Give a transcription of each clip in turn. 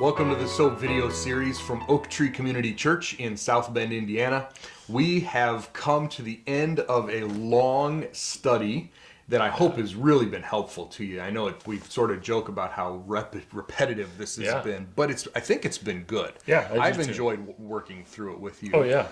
Welcome to the S.O.A.P video series from Oak Tree Community Church in South Bend, Indiana. We have come to the end of a long study that I hope has really been helpful to you. I know we sort of joke about how repetitive this has been, but I think it's been good. Yeah, I've enjoyed working through it with you. Oh yeah,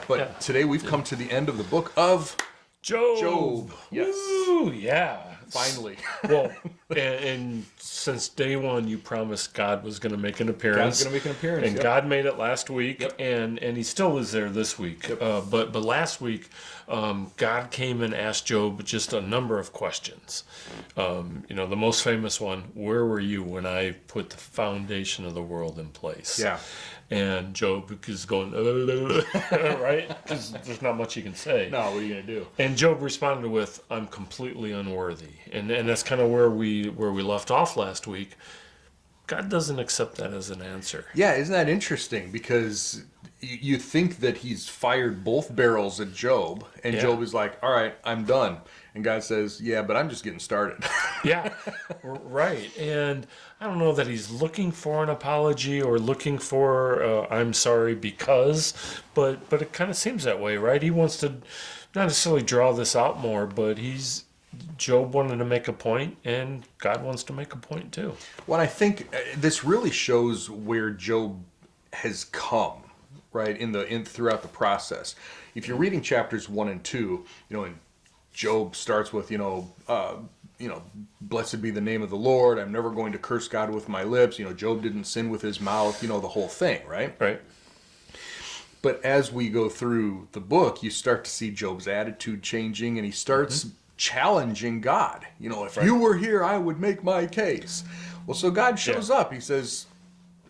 but today we've come to the end of the book of Job. Yes. Woo, yeah. Finally. Well, and since day one, you promised God was going to make an appearance. God's going to make an appearance. And God made it last week, Yep. and he still is there this week. Yep. But last week, God came and asked Job just a number of questions. The most famous one: where were you when I put the foundation of the world in place? Yeah. And Job is going, right? Because there's not much you can say. No, what are you going to do? And Job responded with, "I'm completely unworthy," and that's kind of where we left off last week. God doesn't accept that as an answer. Yeah, isn't that interesting? Because you think that he's fired both barrels at Job, and Job is like, "All right, I'm done." And God says, "Yeah, but I'm just getting started." Yeah, right. And I don't know that he's looking for an apology or looking for "I'm sorry because," but it kind of seems that way, right? He wants to not necessarily draw this out more, but Job wanted to make a point, and God wants to make a point too. Well, I think this really shows where Job has come, right, throughout the process. If you're reading chapters 1 and 2, and Job starts with, blessed be the name of the Lord. I'm never going to curse God with my lips. Job didn't sin with his mouth. The whole thing, right? Right. But as we go through the book, you start to see Job's attitude changing, and he starts challenging God. If you were here, I would make my case. Well, so God shows up. He says,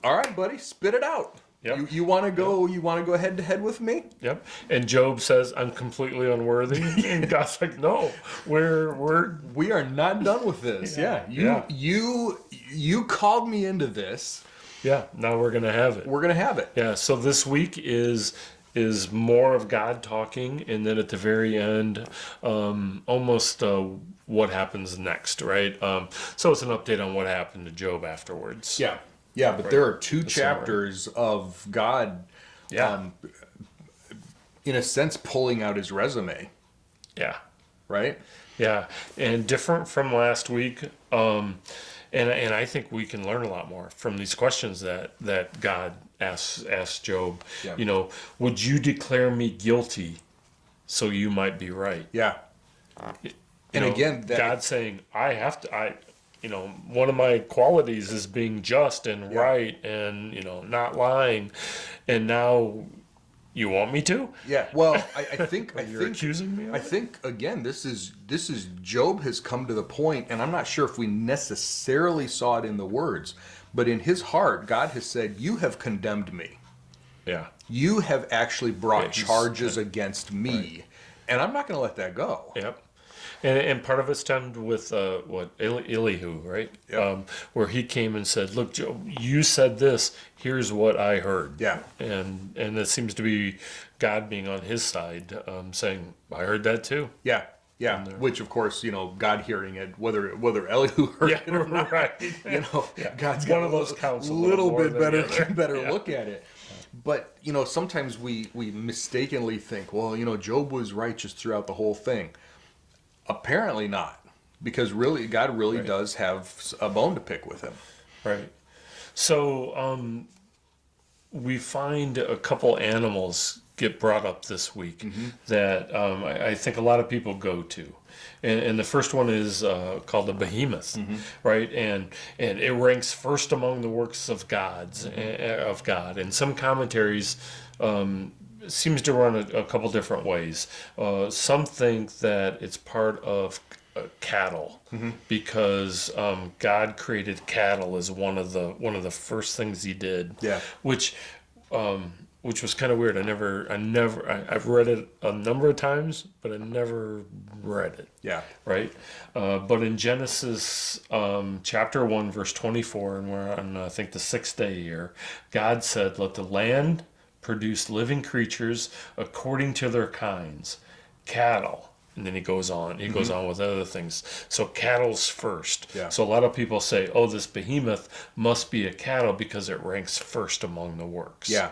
"All right, buddy, spit it out. Yep. You want to go? You want to go head to head with me?" Yep. And Job says, "I'm completely unworthy," and God's like, "No, We are not done with this. You called me into this. Yeah. Now we're gonna have it. We're gonna have it." Yeah. So this week is more of God talking, and then at the very end, almost what happens next, right? So it's an update on what happened to Job afterwards. Yeah. Yeah, but there are two chapters of God, in a sense, pulling out his resume. Yeah. Right? Yeah. And different from last week. And I think we can learn a lot more from these questions that God asks Job. Yeah. Would you declare me guilty so you might be right? Yeah. Again, God saying, one of my qualities is being just and right and, not lying. And now you want me to? Yeah. Well, I think you're accusing me of I think again, this is Job has come to the point, and I'm not sure if we necessarily saw it in the words, but in his heart, God has said, "You have condemned me. Yeah. You have actually brought charges against me, and I'm not going to let that go." Yep. And part of it stemmed with Elihu, right? Yep. Where he came and said, "Look, Job, you said this. Here's what I heard." Yeah. And it seems to be God being on his side, saying, "I heard that too." Yeah. Yeah. Which, of course, God hearing it, whether Elihu heard it or not, right. God's one got of those counts a little bit better look at it. But sometimes we mistakenly think, well, Job was righteous throughout the whole thing. Apparently not, because really, God really does have a bone to pick with him. Right. So we find a couple animals get brought up this week that I think a lot of people go to. And the first one is called the behemoth, right? And it ranks first among the works of God. And some commentaries seems to run a couple different ways. Some think that it's part of cattle because God created cattle as one of the first things he did. Yeah. Which was kind of weird. I've read it a number of times, but I never read it. Yeah. Right? But in Genesis chapter 1, verse 24, and we're on, I think, the 6th day here, God said, "Let the land produce living creatures according to their kinds, cattle, And then he goes on. He goes on with other things. So cattle's first. Yeah. So a lot of people say, oh, this behemoth must be a cattle because it ranks first among the works. Yeah.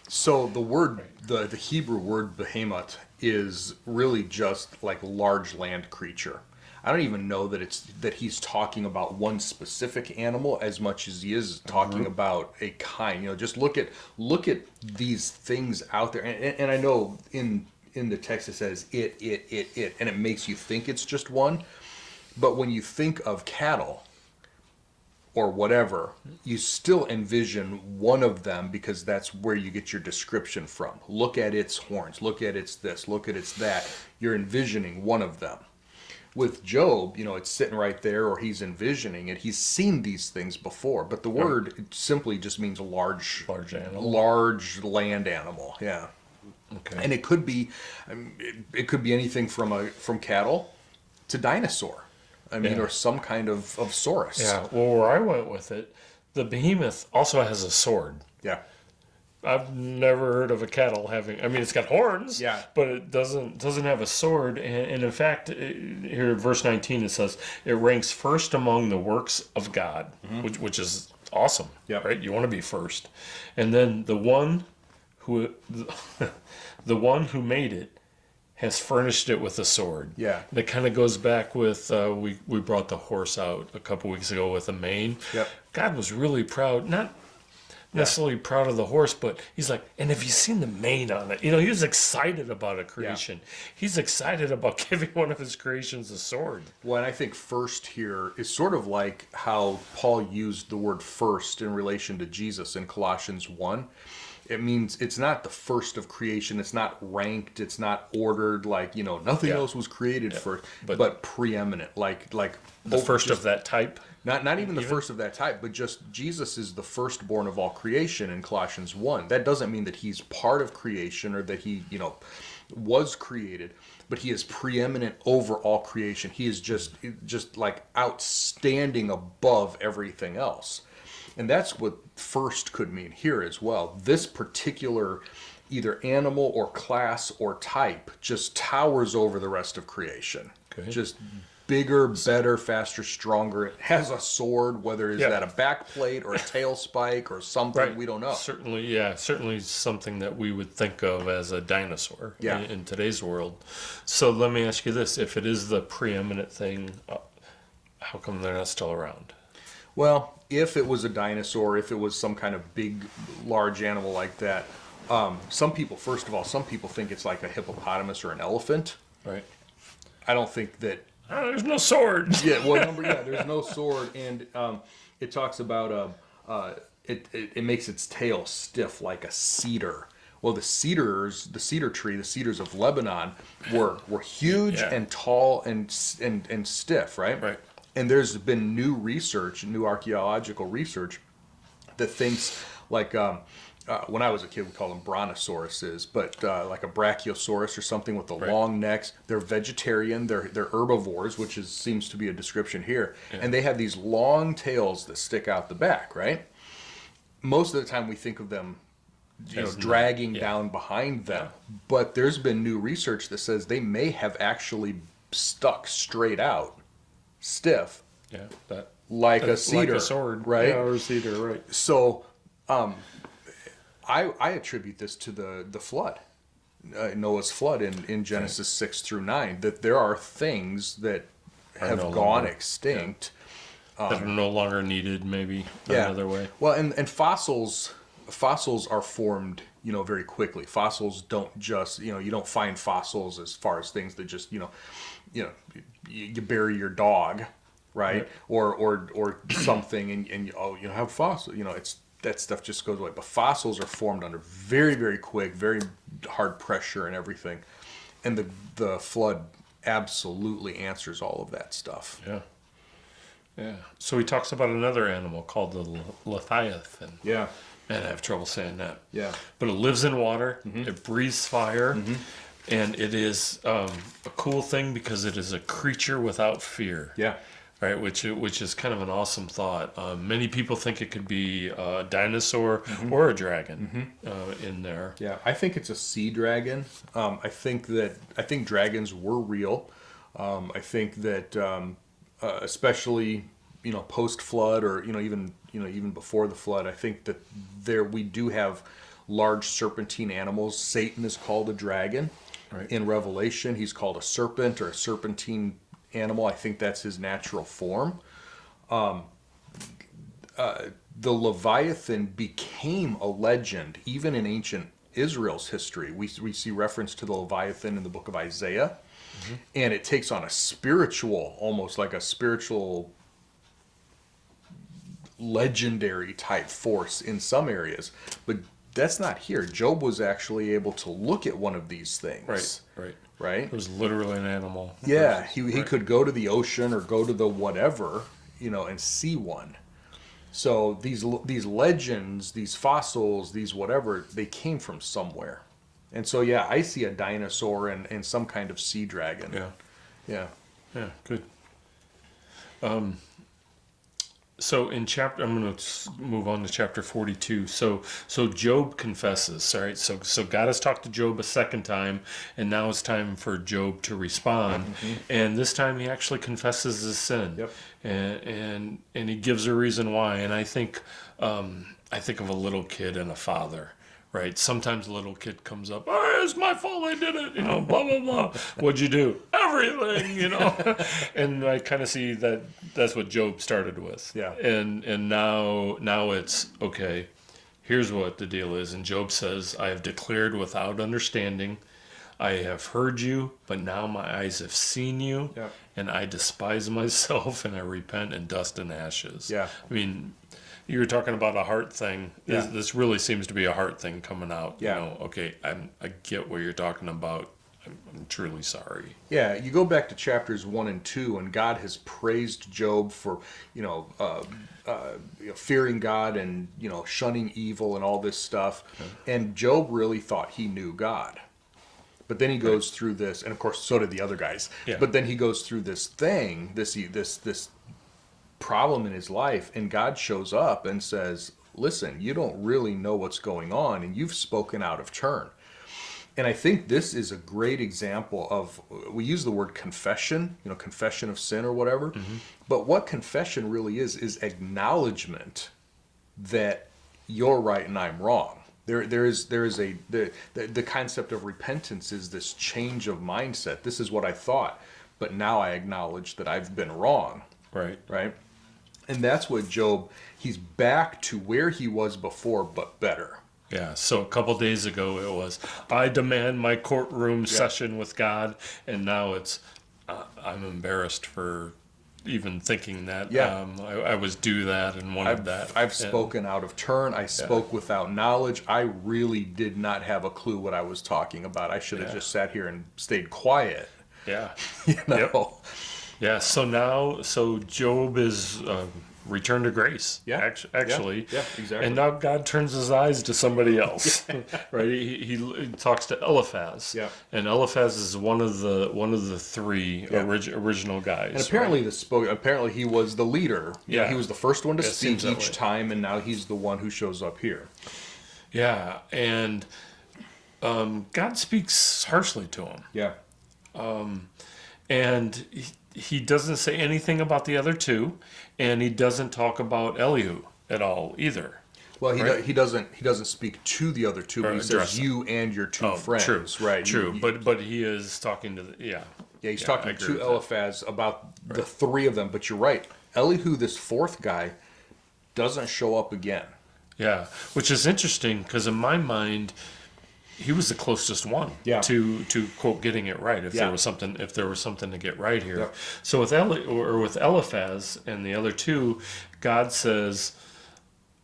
So the word, the Hebrew word behemoth is really just like large land creature. I don't even know that he's talking about one specific animal as much as he is talking about a kind. Just look at these things out there, and I know in the text it says it, and it makes you think it's just one. But when you think of cattle or whatever, you still envision one of them because that's where you get your description from. Look at its horns, look at its this, look at its that. You're envisioning one of them. With Job, it's sitting right there, or he's envisioning it. He's seen these things before, but the word simply just means large animal, large land animal. Yeah. Okay. And it could be anything from cattle to dinosaur. Or some kind of saurus. Yeah. Well, where I went with it, the behemoth also has a sword. Yeah. I've never heard of a cattle having. It's got horns. Yeah. But it doesn't have a sword. And in fact, here in verse 19 it says it ranks first among the works of God, which is awesome. Yeah. Right. You want to be first, and then the one who made it has furnished it with a sword. Yeah. That kind of goes back with we brought the horse out a couple weeks ago with a mane. Yep. God was really proud, not necessarily proud of the horse, but he's like, and have you seen the mane on it? He was excited about a creation. Yeah. He's excited about giving one of his creations a sword. Well, and I think first here is sort of like how Paul used the word first in relation to Jesus in Colossians 1. It means it's not the first of creation. It's not ranked. It's not ordered. Like, nothing else was created first, but preeminent. Like the first of that type. Not even the first of that type, but just Jesus is the firstborn of all creation in Colossians 1. That doesn't mean that he's part of creation or that he, was created, but he is preeminent over all creation. He is just like outstanding above everything else. And that's what first could mean here as well. This particular either animal or class or type just towers over the rest of creation. Okay. Just bigger, better, faster, stronger. It has a sword, whether it's that a back plate or a tail spike or something, we don't know. Certainly something that we would think of as a dinosaur in today's world. So let me ask you this. If it is the preeminent thing, how come they're not still around? Well, if it was a dinosaur, if it was some kind of big, large animal like that, some people think it's like a hippopotamus or an elephant. Right. I don't think that. There's no sword. There's no sword, and it talks about it makes its tail stiff like a cedar. Well, the cedar tree, the cedars of Lebanon were huge and tall and stiff, right? Right. And there's been new archaeological research that thinks like when I was a kid, we called them brontosauruses, but like a brachiosaurus or something with the long necks. They're vegetarian. They're herbivores, which seems to be a description here. Yeah. And they have these long tails that stick out the back, right? Most of the time we think of them dragging down behind them. Yeah. But there's been new research that says they may have actually stuck straight out, stiff. Yeah, like a cedar. Like a sword. Right? Yeah, or a cedar, right. So I attribute this to the flood, Noah's flood in Genesis 6 through 9, that there are things that have gone extinct. That are no longer needed, maybe, another way. Well, and fossils are formed, very quickly. Fossils don't just, you don't find fossils as far as things that just, you bury your dog, right? Or something and you have fossil, it's that stuff just goes away. But fossils are formed under very, very quick, very hard pressure and everything. And the flood absolutely answers all of that stuff. Yeah. Yeah. So he talks about another animal called the Leviathan. Yeah. Man, I have trouble saying that. Yeah. But it lives in water. Mm-hmm. It breathes fire. Mm-hmm. And it is a cool thing because it is a creature without fear. Yeah. right? Which is kind of an awesome thought. Many people think it could be a dinosaur or a dragon in there. Yeah, I think it's a sea dragon. I think dragons were real. I think that especially post flood, or even before the flood, I think that we do have large serpentine animals. Satan is called a dragon. Right. In Revelation, he's called a serpent or a serpentine animal. I think that's his natural form. The Leviathan became a legend even in ancient Israel's history. We see reference to the Leviathan in the book of Isaiah, and it takes on a spiritual, almost like a spiritual legendary type force in some areas, but that's not here. Job was actually able to look at one of these things. Right? It was literally an animal. Yeah, he could go to the ocean or go to the whatever, and see one. So these legends, these fossils, these whatever, they came from somewhere. And so, yeah, I see a dinosaur and some kind of sea dragon. Yeah, good. So in I'm going to move on to chapter 42. So Job confesses, all right? So God has talked to Job a second time, and now it's time for Job to respond. And this time he actually confesses his sin. Yep. And he gives a reason why. And I think of a little kid and a father. Right. Sometimes a little kid comes up, oh, it's my fault, I did it, blah, blah, blah. What'd you do? Everything, And I kind of see that's what Job started with. Yeah. And now it's, okay, here's what the deal is. And Job says, I have declared without understanding, I have heard you, but now my eyes have seen you, and I despise myself, and I repent in dust and ashes. Yeah. I mean, you were talking about a heart thing. This really seems to be a heart thing coming out. Yeah. Okay, I get what you're talking about. I'm truly sorry. Yeah, you go back to chapters 1 and 2, and God has praised Job for, fearing God and, shunning evil and all this stuff. And Job really thought he knew God. But then he goes through this, and of course, so did the other guys. Yeah. But then he goes through this thing, this problem in his life, and God shows up and says, listen, you don't really know what's going on, and you've spoken out of turn. And I think this is a great example of, we use the word confession, confession of sin or whatever, but what confession really is acknowledgement that you're right and I'm wrong. There is the concept of repentance is this change of mindset. This is what I thought, but now I acknowledge that I've been wrong. Right? And that's what Job, he's back to where he was before, but better. Yeah, so a couple days ago it was, I demand my courtroom session with God, and now it's, I'm embarrassed for even thinking that. I was due that and wanted that. I've spoken out of turn. I spoke without knowledge. I really did not have a clue what I was talking about. I should have just sat here and stayed quiet. Yeah. Yep. Yeah, so Job is returned to grace. Actually. Yeah, exactly. And now God turns his eyes to somebody else. Right? He talks to Eliphaz. Yeah. And Eliphaz is one of the three original guys. And apparently apparently he was the leader. Yeah. He was the first one to speak each way. time, and now he's the one who shows up here. Yeah, and God speaks harshly to him. Yeah. And he doesn't say anything about the other two, and he doesn't talk about Elihu at all either. Well, he doesn't speak to the other two, but he says you and your two friends. True, right? True, but he is talking to he's talking to Eliphaz about the three of them. But you're right, Elihu, this fourth guy, doesn't show up again. Yeah, which is interesting because in my mind, he was the closest one to quote getting it right. If there was something to get right here. Yep. So with with Eliphaz and the other two, God says,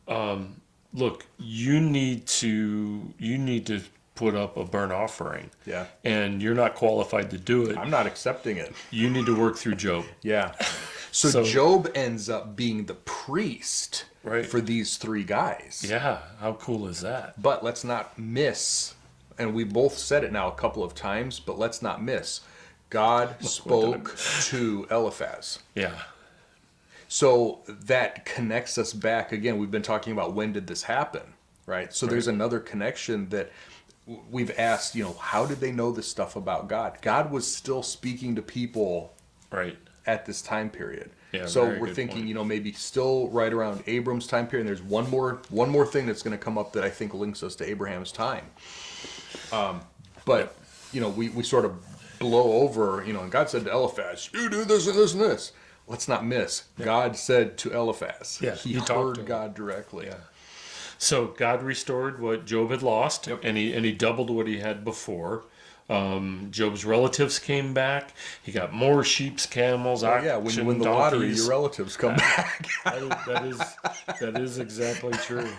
"Look, you need to put up a burnt offering. Yeah. And you're not qualified to do it. I'm not accepting it. You need to work through Job." Yeah. So Job ends up being the priest for these three guys. Yeah. How cool is that? But let's not miss, and we both said it now a couple of times, but let's not miss, God spoke to Eliphaz. Yeah. So that connects us back again. We've been talking about when did this happen, right? So there's another connection that we've asked, how did they know this stuff about God? God was still speaking to people Right. at this time period. Yeah, So very we're good thinking, point. maybe still right around Abram's time period. And there's one more thing that's going to come up that I think links us to Abraham's time. But we sort of blow over, and God said to Eliphaz, "You do this and this and this." Let's not miss. God said to Eliphaz. Yeah, he he talked to heard him. God directly. Yeah. So God restored what Job had lost, and he doubled what he had before. Job's relatives came back. He got more sheep, camels, Well, yeah, oxen, when you win the lottery, donkeys. your relatives come back. That is exactly true.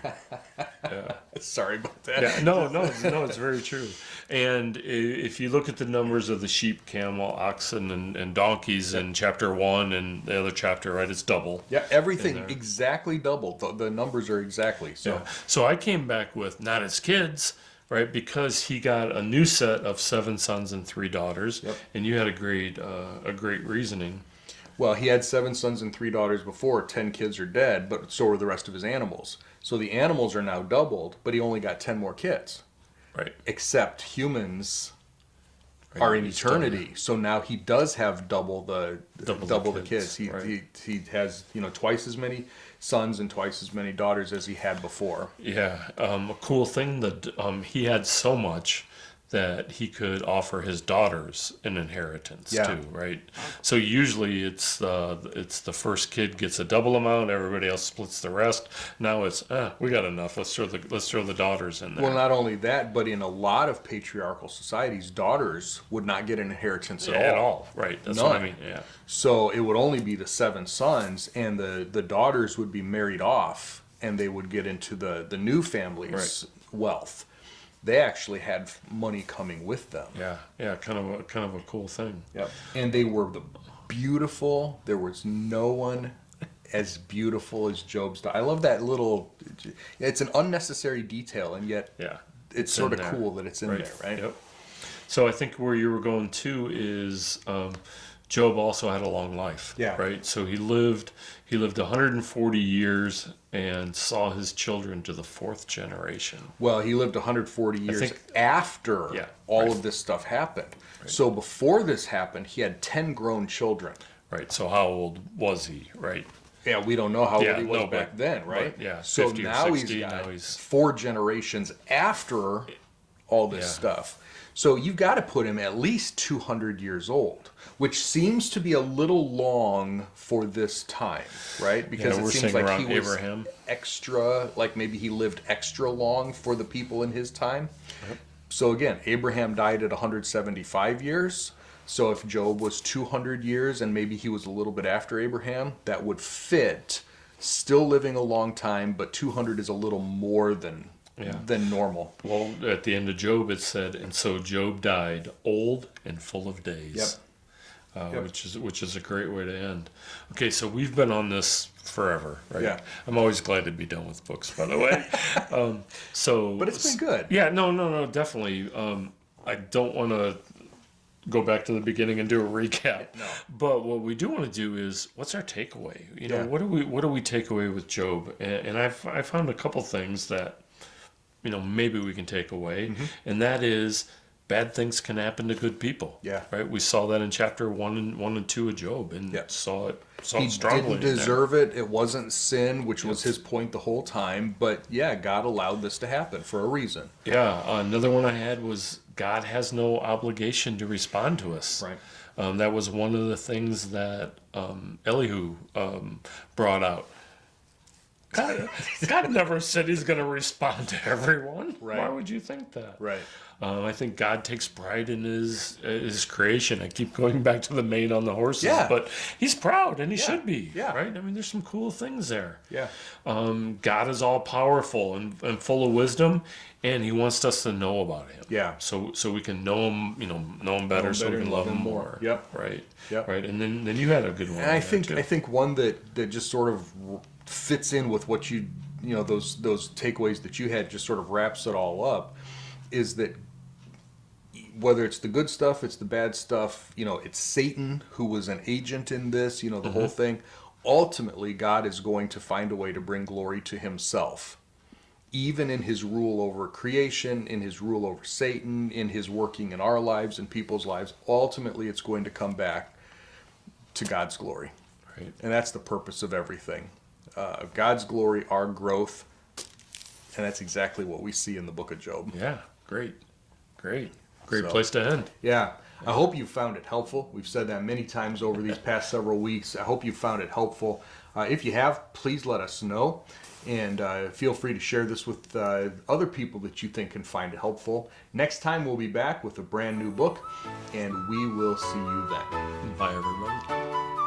Sorry about that. Yeah, no, it's very true. And if you look at the numbers of the sheep, camel, oxen, and donkeys in chapter 1 and the other chapter, right, it's double. Yeah, everything exactly doubled. The numbers are exactly so. Yeah. So I came back with not his kids, right, because he got a new set of 7 sons and 3 daughters, and you had a great reasoning. Well, he had 7 sons and 3 daughters before. 10 kids are dead, but so are the rest of his animals. So the animals are now doubled, but he only got 10 more kids. Right. Except humans are in eternity, so now he does have double the kids. He has twice as many sons and twice as many daughters as he had before. Yeah, a cool thing that he had so much that he could offer his daughters an inheritance too, right? So usually it's the first kid gets a double amount, everybody else splits the rest. Now it's we got enough. Let's throw the daughters in there. Well, not only that, but in a lot of patriarchal societies, daughters would not get an inheritance at all. Right? That's None. what I mean. Yeah. So it would only be the 7 sons, and the daughters would be married off, and they would get into the new family's wealth. They actually had money coming with them. Yeah, kind of a cool thing. Yep. And they were beautiful. There was no one as beautiful as Job's daughter. I love that little. It's an unnecessary detail, and yet it's sort of cool that it's in there, right? Yep. So I think where you were going to is Job also had a long life. Yeah. Right. So he lived 140 years and saw his children to the 4th generation. Well, he lived 140 years after all of this stuff happened. Right. So before this happened, he had 10 grown children. Right. So how old was he? Right. Yeah, we don't know how old he was back then, right? But, yeah. So 50 now or 60, he's got now he's 4 generations after all this stuff. So you've got to put him at least 200 years old, which seems to be a little long for this time, right? Because it seems like he was Abraham. extra, like maybe he lived extra long for the people in his time. Yep. So again, Abraham died at 175 years. So if Job was 200 years and maybe he was a little bit after Abraham, that would fit. Still living a long time, but 200 is a little more than normal. Well, at the end of Job, it said, "And so Job died old and full of days." Yep. Which is a great way to end. Okay, so we've been on this forever, right? Yeah. I'm always glad to be done with books, by the way. But it's been good. Yeah, no, definitely. I don't want to go back to the beginning and do a recap. No. But what we do want to do is, what's our takeaway? What do we take away with Job? And I found a couple things that maybe we can take away, and that is bad things can happen to good people. Yeah. Right. We saw that in chapter 1 and 2 of Job, and saw it He strongly. didn't deserve it. It wasn't sin, which was his point the whole time. But God allowed this to happen for a reason. Yeah. Another one I had was God has no obligation to respond to us. Right. That was one of the things that Elihu brought out. God never said he's going to respond to everyone. Right. Why would you think that? Right. I think God takes pride in his creation. I keep going back to the mane on the horses, but he's proud, and he should be. Yeah. Right? I mean, there's some cool things there. Yeah. God is all powerful and full of wisdom, and he wants us to know about him. Yeah. So we can know him, know him better, so we can love him more. Yep. Right. Yep. Right. And then you had a good one. And I think one that just sort of fits in with what those takeaways that you had, just sort of wraps it all up, is that whether it's the good stuff, it's the bad stuff, it's Satan who was an agent in this, the whole thing. ultimately God is going to find a way to bring glory to himself, even in his rule over creation, in his rule over Satan, in his working in our lives and people's lives. Ultimately, it's going to come back to God's glory. Right. And that's the purpose of everything. God's glory, our growth, and that's exactly what we see in the book of Job. Yeah, great. Great So, place to end. Yeah. I hope you found it helpful. We've said that many times over these past several weeks. I hope you found it helpful. If you have, please let us know. And feel free to share this with other people that you think can find it helpful. Next time we'll be back with a brand new book, and we will see you then. Bye, everybody.